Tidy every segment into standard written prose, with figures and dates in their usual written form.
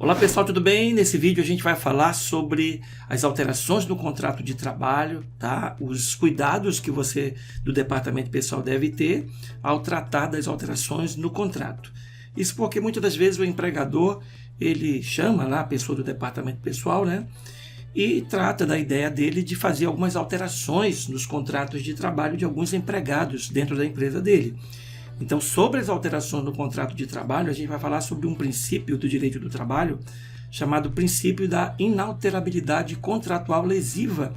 Olá pessoal, tudo bem? Nesse vídeo a gente vai falar sobre as alterações no contrato de trabalho, tá? Os cuidados que você do departamento pessoal deve ter ao tratar das alterações no contrato. Isso porque muitas das vezes o empregador, ele chama lá a pessoa do departamento pessoal, né? E trata da ideia dele de fazer algumas alterações nos contratos de trabalho de alguns empregados dentro da empresa dele. Então, sobre as alterações no contrato de trabalho, a gente vai falar sobre um princípio do direito do trabalho chamado princípio da inalterabilidade contratual lesiva,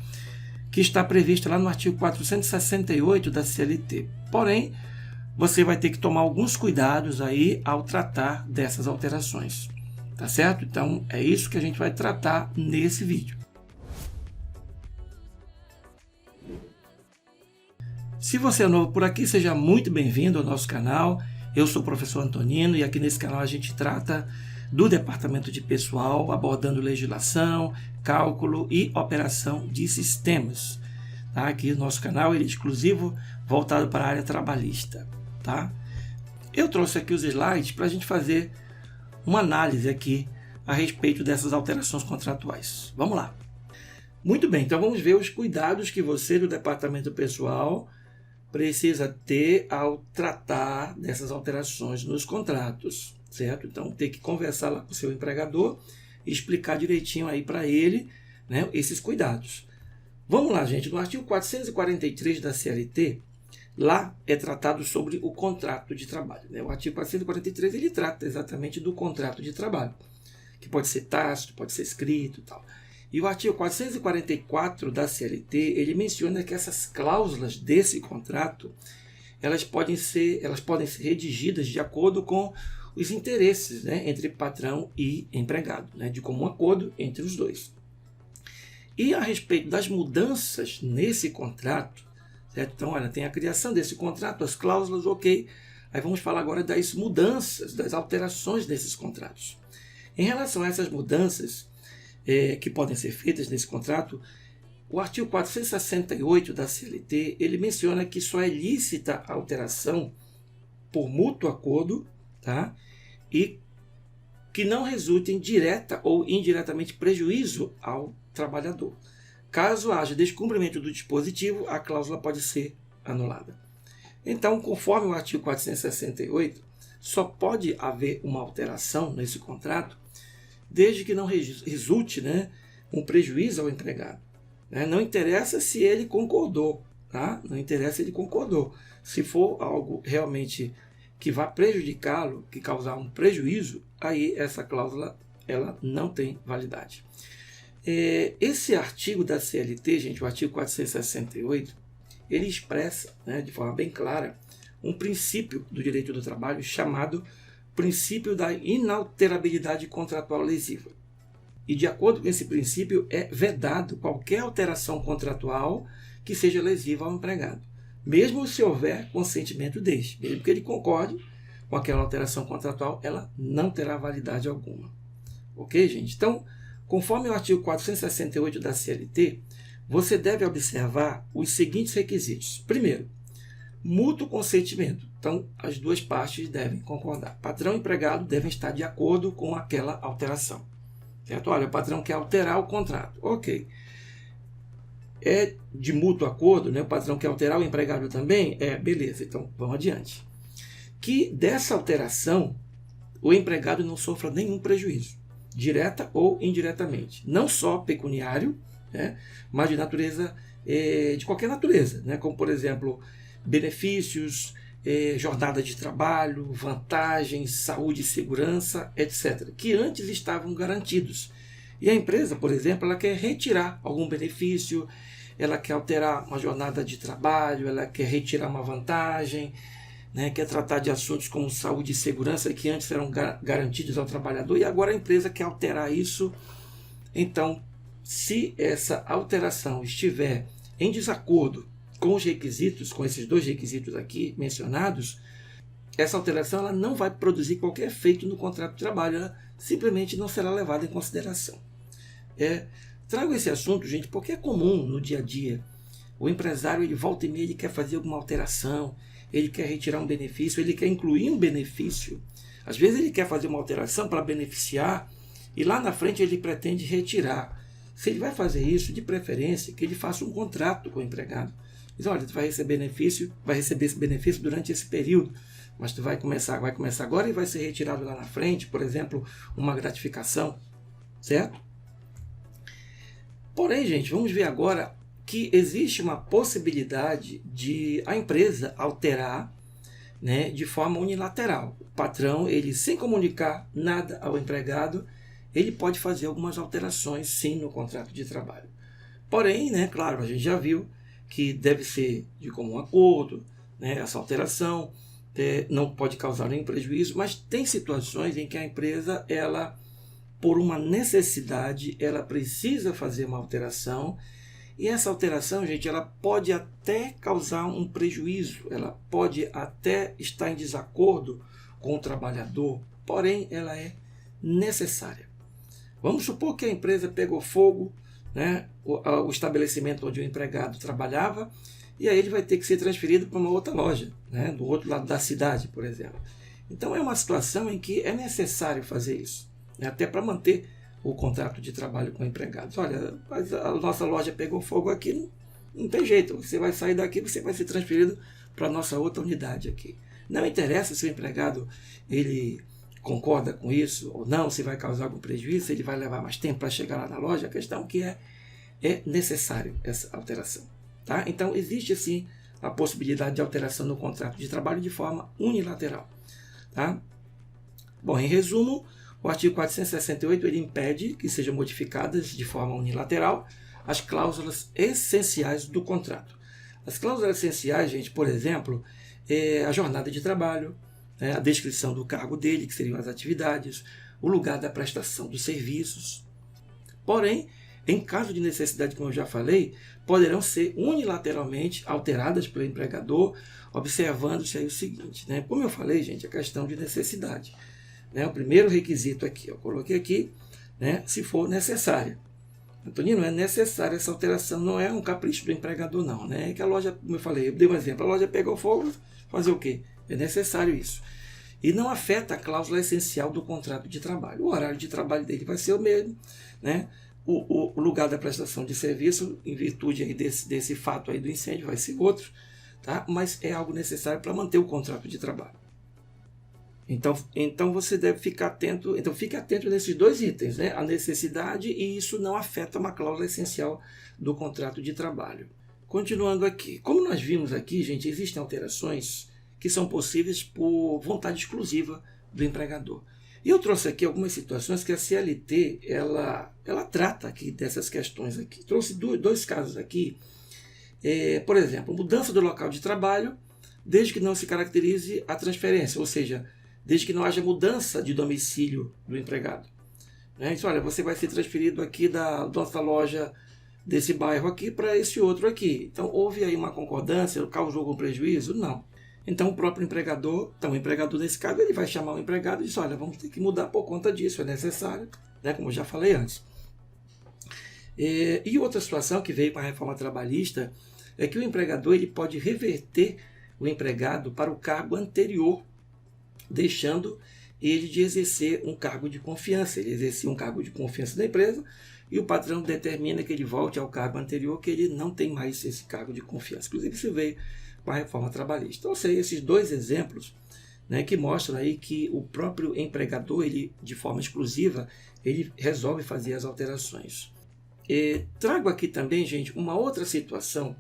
que está previsto lá no artigo 468 da CLT. Porém, você vai ter que tomar alguns cuidados aí ao tratar dessas alterações, tá certo? Então, é isso que a gente vai tratar nesse vídeo. Se você é novo por aqui, seja muito bem-vindo ao nosso canal. Eu sou o professor Antonino e aqui nesse canal a gente trata do departamento de pessoal, abordando legislação, cálculo e operação de sistemas. Tá? Aqui o nosso canal ele é exclusivo, voltado para a área trabalhista. Tá? Eu trouxe aqui os slides para a gente fazer uma análise aqui a respeito dessas alterações contratuais. Vamos lá. Muito bem, então vamos ver os cuidados que você do departamento pessoal precisa ter ao tratar dessas alterações nos contratos, certo? Então, tem que conversar lá com o seu empregador e explicar direitinho aí para ele, né, esses cuidados. Vamos lá, gente. No artigo 443 da CLT, lá é tratado sobre o contrato de trabalho, né? O artigo 443 ele trata exatamente do contrato de trabalho, que pode ser tácito, pode ser escrito e tal. E o artigo 444 da CLT, ele menciona que essas cláusulas desse contrato, elas podem ser redigidas de acordo com os interesses, né, entre patrão e empregado, né, de comum acordo entre os dois. E a respeito das mudanças nesse contrato, certo? Então, olha, tem a criação desse contrato, as cláusulas, ok. Aí vamos falar agora das mudanças, das alterações desses contratos. Em relação a essas mudanças, que podem ser feitas nesse contrato, o artigo 468 da CLT, ele menciona que só é lícita a alteração por mútuo acordo, tá? E que não resulte em direta ou indiretamente prejuízo ao trabalhador. Caso haja descumprimento do dispositivo, a cláusula pode ser anulada. Então, conforme o artigo 468, só pode haver uma alteração nesse contrato desde que não resulte, né, um prejuízo ao empregado. Né? Não interessa se ele concordou, tá? Não interessa se ele concordou. Se for algo realmente que vá prejudicá-lo, que causar um prejuízo, aí essa cláusula ela não tem validade. Esse artigo da CLT, gente, o artigo 468, ele expressa, né, de forma bem clara um princípio do direito do trabalho chamado princípio da inalterabilidade contratual lesiva. E de acordo com esse princípio, é vedado qualquer alteração contratual que seja lesiva ao empregado, mesmo se houver consentimento deste, mesmo que ele concorde com aquela alteração contratual, ela não terá validade alguma. Ok, gente? Então, conforme o artigo 468 da CLT, você deve observar os seguintes requisitos. Primeiro, mútuo consentimento. Então, as duas partes devem concordar. Patrão e empregado devem estar de acordo com aquela alteração. Certo? Olha, o patrão quer alterar o contrato. Ok. É de mútuo acordo, né? O patrão quer alterar, o empregado também? Beleza. Então, vamos adiante. Que dessa alteração, o empregado não sofra nenhum prejuízo, direta ou indiretamente. Não só pecuniário, né? Mas de natureza, de qualquer natureza, né? Como, por exemplo, benefícios, jornada de trabalho, vantagens, saúde e segurança, etc., que antes estavam garantidos. E a empresa, por exemplo, ela quer retirar algum benefício, ela quer alterar uma jornada de trabalho, ela quer retirar uma vantagem, né, quer tratar de assuntos como saúde e segurança que antes eram garantidos ao trabalhador e agora a empresa quer alterar isso. Então, se essa alteração estiver em desacordo com os requisitos, com esses dois requisitos aqui mencionados, essa alteração ela não vai produzir qualquer efeito no contrato de trabalho, ela simplesmente não será levada em consideração. Trago esse assunto, gente, porque é comum no dia a dia. O empresário, ele volta e meia, ele quer fazer alguma alteração, ele quer retirar um benefício, ele quer incluir um benefício. Às vezes ele quer fazer uma alteração para beneficiar e lá na frente ele pretende retirar. Se ele vai fazer isso, de preferência, que ele faça um contrato com o empregado. Diz, olha, tu vai receber esse benefício durante esse período, mas tu vai começar agora e vai ser retirado lá na frente, por exemplo, uma gratificação, certo? Porém, gente, vamos ver agora que existe uma possibilidade de a empresa alterar, né, de forma unilateral. O patrão, ele sem comunicar nada ao empregado, ele pode fazer algumas alterações, sim, no contrato de trabalho. Porém, né, claro, a gente já viu que deve ser de comum acordo, né, essa alteração não pode causar nenhum prejuízo, mas tem situações em que a empresa, ela, por uma necessidade, ela precisa fazer uma alteração, e essa alteração, gente, ela pode até causar um prejuízo, ela pode até estar em desacordo com o trabalhador, porém ela é necessária. Vamos supor que a empresa pegou fogo, né, o estabelecimento onde o empregado trabalhava, e aí ele vai ter que ser transferido para uma outra loja, né, do outro lado da cidade, por exemplo. Então é uma situação em que é necessário fazer isso, né, até para manter o contrato de trabalho com empregados. Olha, a nossa loja pegou fogo aqui, não tem jeito, você vai sair daqui, você vai ser transferido para a nossa outra unidade aqui. Não interessa se o empregado ele concorda com isso ou não, se vai causar algum prejuízo, se ele vai levar mais tempo para chegar lá na loja, a questão que é necessário essa alteração. Tá? Então existe sim a possibilidade de alteração no contrato de trabalho de forma unilateral. Tá? Bom, em resumo, o artigo 468 ele impede que sejam modificadas de forma unilateral as cláusulas essenciais do contrato. As cláusulas essenciais, gente, por exemplo, é a jornada de trabalho, a descrição do cargo dele, que seriam as atividades, o lugar da prestação dos serviços. Porém, em caso de necessidade, como eu já falei, poderão ser unilateralmente alteradas pelo empregador, observando-se aí o seguinte, né? Como eu falei, gente, a questão de necessidade. Né? O primeiro requisito aqui, eu coloquei aqui, né? Se for necessária. Antonino, é necessária essa alteração, não é um capricho do empregador, não. Né? É que a loja, como eu falei, eu dei um exemplo, a loja pegou fogo, fazer o quê? É necessário isso. E não afeta a cláusula essencial do contrato de trabalho. O horário de trabalho dele vai ser o mesmo, né? O lugar da prestação de serviço, em virtude aí desse fato aí do incêndio, vai ser outro, tá? Mas é algo necessário para manter o contrato de trabalho. Então você deve ficar atento, então fique atento nesses dois itens, né? A necessidade, e isso não afeta uma cláusula essencial do contrato de trabalho. Continuando aqui, como nós vimos aqui, gente, existem alterações que são possíveis por vontade exclusiva do empregador. E eu trouxe aqui algumas situações que a CLT ela trata aqui dessas questões aqui. Trouxe dois casos aqui. Por exemplo, mudança do local de trabalho, desde que não se caracterize a transferência, ou seja, desde que não haja mudança de domicílio do empregado. Né? Então, olha, você vai ser transferido aqui da nossa loja desse bairro aqui para esse outro aqui. Então, houve aí uma concordância, causou algum prejuízo? Não. Então o próprio empregador, o empregador nesse caso, ele vai chamar o empregado e diz, olha, vamos ter que mudar por conta disso, é necessário, né, como eu já falei antes. E outra situação que veio com a reforma trabalhista é que o empregador ele pode reverter o empregado para o cargo anterior, deixando ele de exercer um cargo de confiança. Ele exercia um cargo de confiança da empresa e o patrão determina que ele volte ao cargo anterior, que ele não tem mais esse cargo de confiança. Inclusive isso veio com a reforma trabalhista. Então, são esses dois exemplos, né, que mostram aí que o próprio empregador, ele, de forma exclusiva, ele resolve fazer as alterações. Trago aqui também, gente, uma outra situação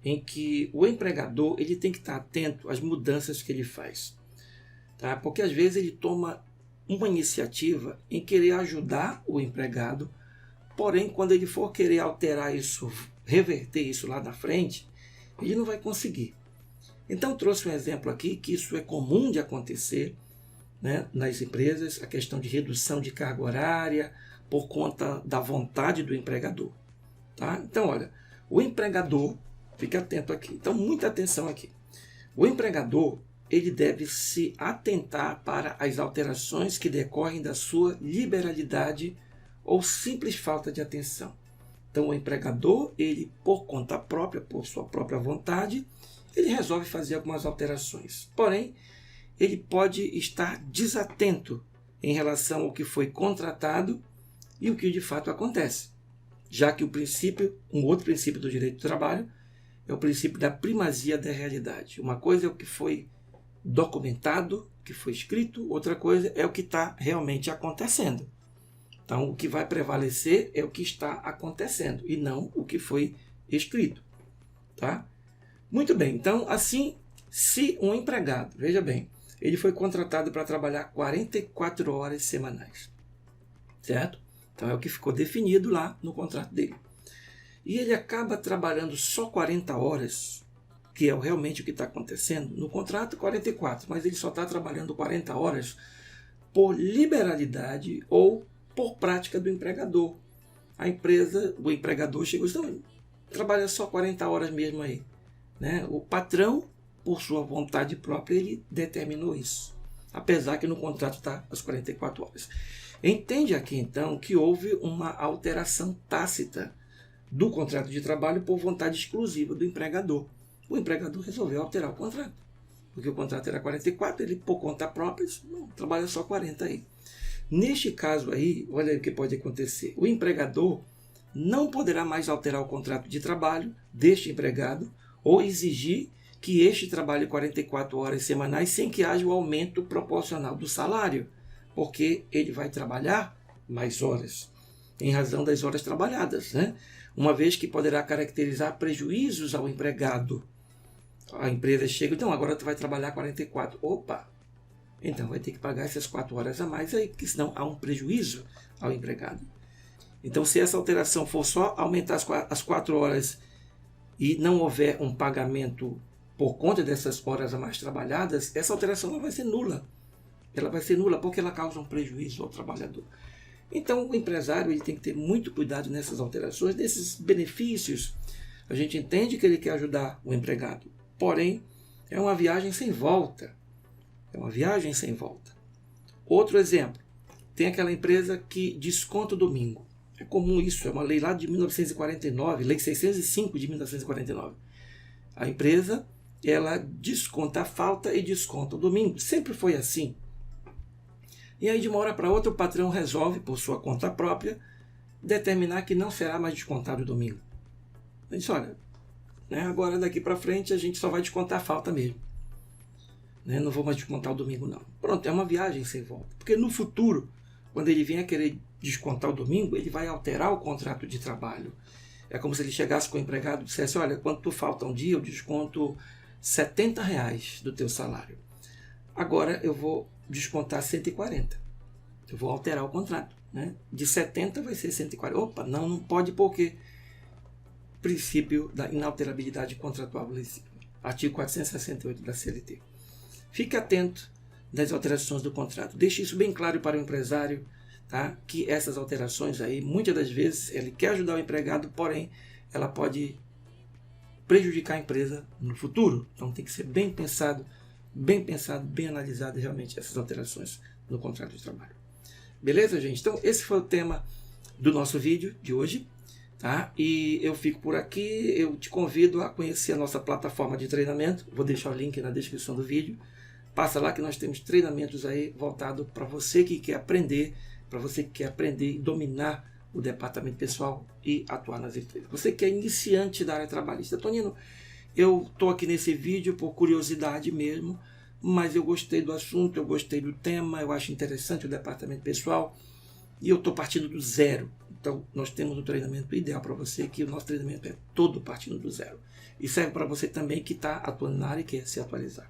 em que o empregador ele tem que estar atento às mudanças que ele faz. Tá? Porque às vezes ele toma uma iniciativa em querer ajudar o empregado, porém, quando ele for querer alterar isso, reverter isso lá na frente, ele não vai conseguir. Então trouxe um exemplo aqui que isso é comum de acontecer, né, nas empresas, a questão de redução de carga horária por conta da vontade do empregador. Tá? Então, olha, o empregador, fique atento aqui, então muita atenção aqui. O empregador ele deve se atentar para as alterações que decorrem da sua liberalidade ou simples falta de atenção. Então, o empregador, ele, por conta própria, por sua própria vontade, ele resolve fazer algumas alterações. Porém, ele pode estar desatento em relação ao que foi contratado e o que de fato acontece. Já que um outro princípio do direito do trabalho é o princípio da primazia da realidade. Uma coisa é o que foi documentado, que foi escrito, outra coisa é o que está realmente acontecendo. Então, o que vai prevalecer é o que está acontecendo e não o que foi escrito. Tá? Muito bem, então, assim, se um empregado, veja bem, ele foi contratado para trabalhar 44 horas semanais, certo? Então, é o que ficou definido lá no contrato dele. E ele acaba trabalhando só 40 horas, que é realmente o que está acontecendo. No contrato, 44, mas ele só está trabalhando 40 horas por liberalidade ou por prática do empregador. O empregador chegou e disse, não, trabalha só 40 horas mesmo aí. Né? O patrão, por sua vontade própria, ele determinou isso. Apesar que no contrato está as 44 horas. Entende aqui, então, que houve uma alteração tácita do contrato de trabalho por vontade exclusiva do empregador. O empregador resolveu alterar o contrato. Porque o contrato era 44, ele, por conta própria, disse, não, trabalha só 40 aí. Neste caso aí, olha aí o que pode acontecer. O empregador não poderá mais alterar o contrato de trabalho deste empregado ou exigir que este trabalhe 44 horas semanais sem que haja o aumento proporcional do salário, porque ele vai trabalhar mais horas, em razão das horas trabalhadas, né? Uma vez que poderá caracterizar prejuízos ao empregado. A empresa chega, então agora tu vai trabalhar 44. Opa! Então vai ter que pagar essas 4 horas a mais aí, porque senão há um prejuízo ao empregado. Então, se essa alteração for só aumentar as 4 horas e não houver um pagamento por conta dessas horas a mais trabalhadas, essa alteração não vai ser nula. Ela vai ser nula porque ela causa um prejuízo ao trabalhador. Então, o empresário ele tem que ter muito cuidado nessas alterações, desses benefícios. A gente entende que ele quer ajudar o empregado, porém, é uma viagem sem volta. É uma viagem sem volta. Outro exemplo, tem aquela empresa que desconta o domingo. É comum isso, é uma lei lá de 1949, lei 605 de 1949. A empresa, ela desconta a falta e desconta o domingo. Sempre foi assim. E aí, de uma hora para outra, o patrão resolve, por sua conta própria, determinar que não será mais descontado o domingo. Ele disse, olha, né, agora daqui para frente a gente só vai descontar a falta mesmo. Né, não vou mais descontar o domingo, não. Pronto, é uma viagem sem volta. Porque no futuro, quando ele vier a querer descontar o domingo, ele vai alterar o contrato de trabalho. É como se ele chegasse com o empregado e dissesse, olha, quando tu falta um dia, eu desconto R$70 do teu salário. Agora eu vou descontar 140. Eu vou alterar o contrato. Né? De 70 vai ser 140. Opa, não pode porque princípio da inalterabilidade contratual. Artigo 468 da CLT. Fique atento das alterações do contrato. Deixe isso bem claro para o empresário, tá? Que essas alterações aí, muitas das vezes, ele quer ajudar o empregado, porém, ela pode prejudicar a empresa no futuro. Então tem que ser bem pensado, bem analisado realmente essas alterações no contrato de trabalho. Beleza, gente? Então esse foi o tema do nosso vídeo de hoje. Tá? E eu fico por aqui, eu te convido a conhecer a nossa plataforma de treinamento, vou deixar o link na descrição do vídeo. Passa lá que nós temos treinamentos aí voltados para você que quer aprender, e dominar o departamento pessoal e atuar nas empresas. Você que é iniciante da área trabalhista. Tonino, eu estou aqui nesse vídeo por curiosidade mesmo, mas eu gostei do assunto, eu gostei do tema, eu acho interessante o departamento pessoal e eu estou partindo do zero. Então, nós temos um treinamento ideal para você, que o nosso treinamento é todo partindo do zero. E serve para você também que está atuando na área e quer se atualizar.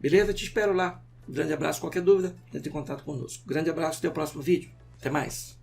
Beleza? Te espero lá. Um grande abraço. Qualquer dúvida, entre em contato conosco. Grande abraço. Até o próximo vídeo. Até mais.